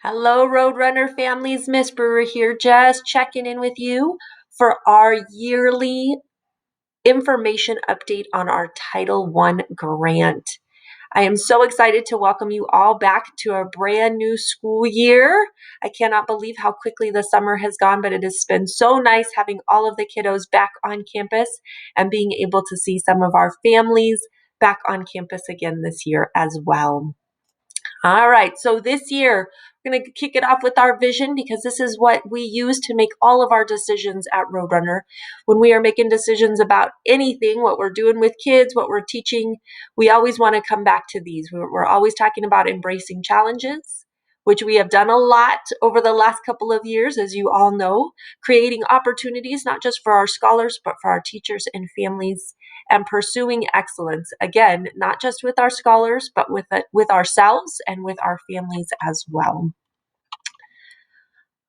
Hello, Roadrunner families. Miss Brewer here, just checking in with you for our yearly information update on our Title I grant. I am so excited to welcome you all back to a brand new school year. I cannot believe how quickly the summer has gone, but it has been so nice having all of the kiddos back on campus and being able to see some of our families back on campus again this year as well. All right, so this year we're going to kick it off with our vision because this is what we use to make all of our decisions at Roadrunner. When we are making decisions about anything, what we're doing with kids, what we're teaching, we always want to come back to these. We're always talking about embracing challenges, which we have done a lot over the last couple of years, as you all know, creating opportunities not just for our scholars, but for our teachers and families, and pursuing excellence, again, not just with our scholars, but with ourselves and with our families as well.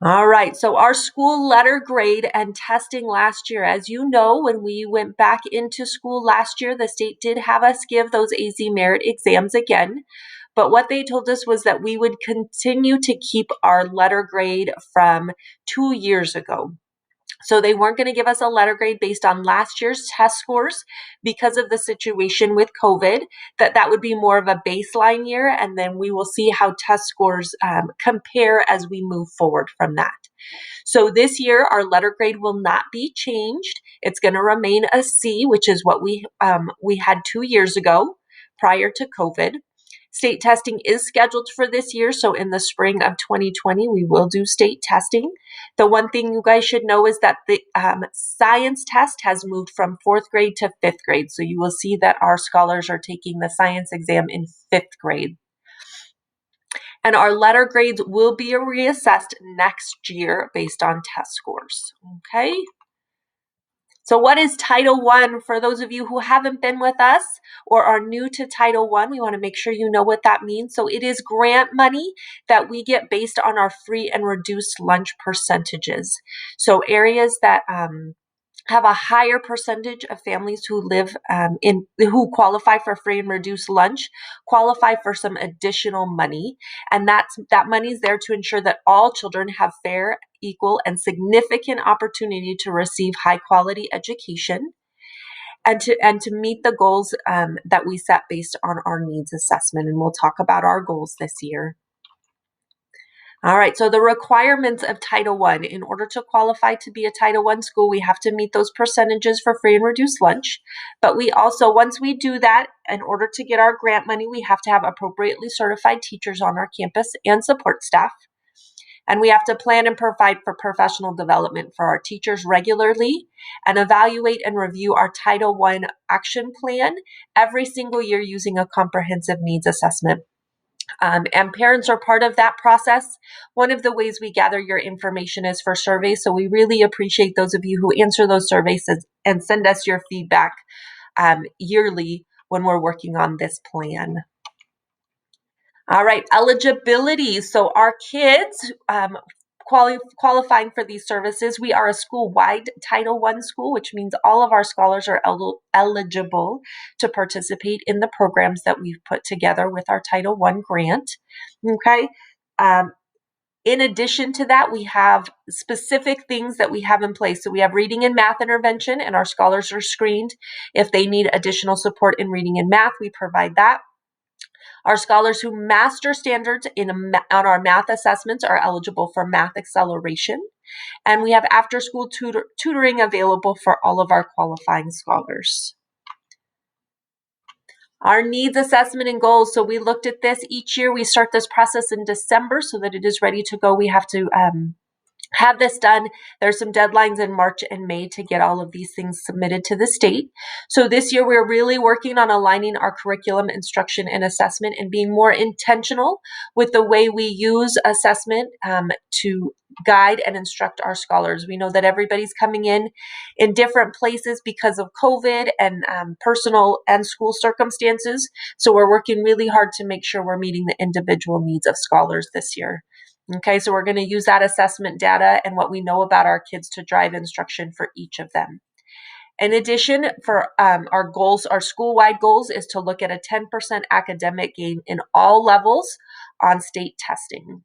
All right, so our school letter grade and testing last year, as you know, when we went back into school last year, the state did have us give those AZ merit exams again. But what they told us was that we would continue to keep our letter grade from 2 years ago. So they weren't going to give us a letter grade based on last year's test scores because of the situation with COVID, that would be more of a baseline year. And then we will see how test scores compare as we move forward from that. So this year, our letter grade will not be changed. It's going to remain a C, which is what we had 2 years ago prior to COVID. State testing is scheduled for this year, so in the spring of 2020, we will do state testing. The one thing you guys should know is that the science test has moved from 4th grade to 5th grade, so you will see that our scholars are taking the science exam in 5th grade. And our letter grades will be reassessed next year based on test scores, okay? So what is Title I? For those of you who haven't been with us or are new to Title I, we want to make sure you know what that means. So it is grant money that we get based on our free and reduced lunch percentages. So areas that have a higher percentage of families who live who qualify for free and reduced lunch qualify for some additional money, and that money is there to ensure that all children have fair, equal, and significant opportunity to receive high quality education and to meet the goals that we set based on our needs assessment. And we'll talk about our goals this year. All right, so the requirements of Title I. In order to qualify to be a Title I school, we have to meet those percentages for free and reduced lunch. But we also, once we do that, in order to get our grant money, we have to have appropriately certified teachers on our campus and support staff. And we have to plan and provide for professional development for our teachers regularly and evaluate and review our Title I action plan every single year using a comprehensive needs assessment. And parents are part of that process. One of the ways we gather your information is for surveys. So we really appreciate those of you who answer those surveys and send us your feedback yearly when we're working on this plan. All right, eligibility. So our kids qualifying for these services, we are a school-wide Title I school, which means all of our scholars are eligible to participate in the programs that we've put together with our Title I grant. Okay. In addition to that, we have specific things that we have in place. So we have reading and math intervention, and our scholars are screened. If they need additional support in reading and math, we provide that. Our scholars who master standards on our math assessments are eligible for math acceleration. And we have after-school tutoring available for all of our qualifying scholars. Our needs assessment and goals. So we looked at this each year. We start this process in December so that it is ready to go. We have to have this done. There's some deadlines in March and May to get all of these things submitted to the state. So this year we're really working on aligning our curriculum, instruction, and assessment and being more intentional with the way we use assessment to guide and instruct our scholars. We know that everybody's coming in different places because of COVID and personal and school circumstances. So we're working really hard to make sure we're meeting the individual needs of scholars this year. Okay, so we're going to use that assessment data and what we know about our kids to drive instruction for each of them. In addition, for our goals, our school-wide goals is to look at a 10% academic gain in all levels on state testing.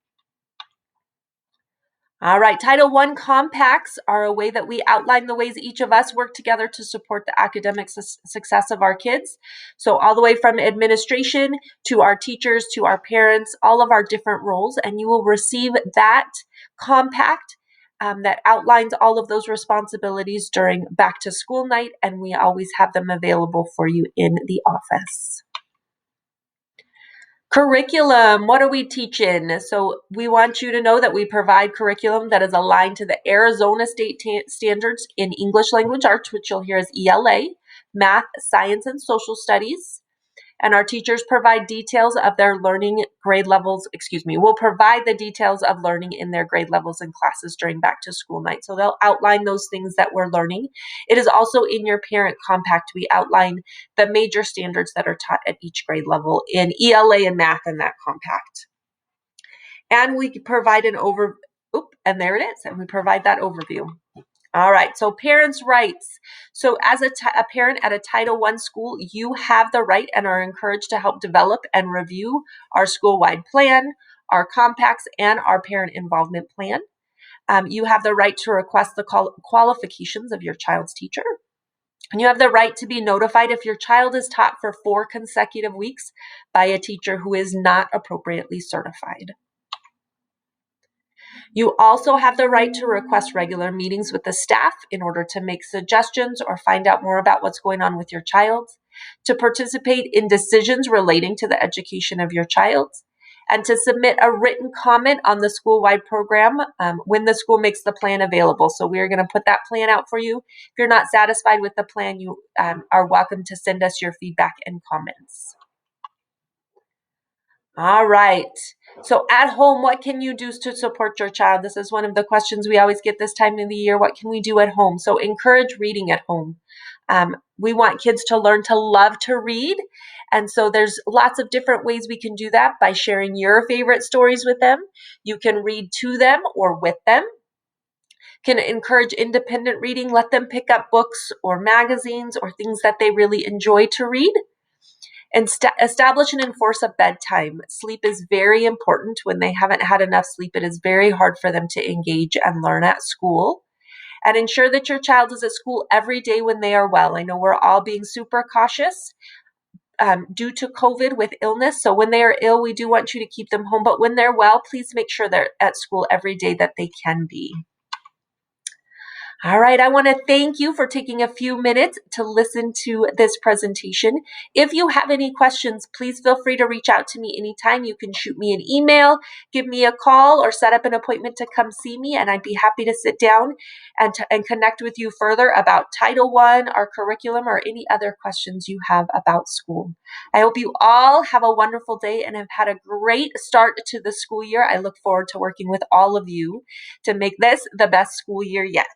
All right, Title I compacts are a way that we outline the ways each of us work together to support the academic success of our kids. So, all the way from administration to our teachers to our parents, all of our different roles, and you will receive that compact that outlines all of those responsibilities during back to school night, and we always have them available for you in the office. Curriculum, what are we teaching? So we want you to know that we provide curriculum that is aligned to the Arizona state standards in English language arts, which you'll hear as ELA, math, science, and social studies. And our teachers provide details of their learning grade levels, will provide the details of learning in their grade levels and classes during back to school night. So they'll outline those things that we're learning. It is also in your parent compact. We outline the major standards that are taught at each grade level in ELA and math in that compact. And we provide an and there it is. And we provide that overview. All right, so parents' rights. So as a parent at a Title I school, you have the right and are encouraged to help develop and review our school-wide plan, our compacts, and our parent involvement plan. You have the right to request the qualifications of your child's teacher. And you have the right to be notified if your child is taught for 4 consecutive weeks by a teacher who is not appropriately certified. You also have the right to request regular meetings with the staff in order to make suggestions or find out more about what's going on with your child, to participate in decisions relating to the education of your child, and to submit a written comment on the school-wide program when the school makes the plan available. So we are going to put that plan out for you. If you're not satisfied with the plan, you are welcome to send us your feedback and comments. All right. So at home, what can you do to support your child? This is one of the questions we always get this time of the year. What can we do at home? So encourage reading at home. We want kids to learn to love to read. And so there's lots of different ways we can do that by sharing your favorite stories with them. You can read to them or with them. Can encourage independent reading. Let them pick up books or magazines or things that they really enjoy to read. And establish and enforce a bedtime. Sleep is very important. When they haven't had enough sleep, it is very hard for them to engage and learn at school. And ensure that your child is at school every day when they are well. I know we're all being super cautious due to COVID with illness. So when they are ill, we do want you to keep them home. But when they're well, please make sure they're at school every day that they can be. All right, I want to thank you for taking a few minutes to listen to this presentation. If you have any questions, please feel free to reach out to me anytime. You can shoot me an email, give me a call, or set up an appointment to come see me, and I'd be happy to sit down and connect with you further about Title I, our curriculum, or any other questions you have about school. I hope you all have a wonderful day and have had a great start to the school year. I look forward to working with all of you to make this the best school year yet.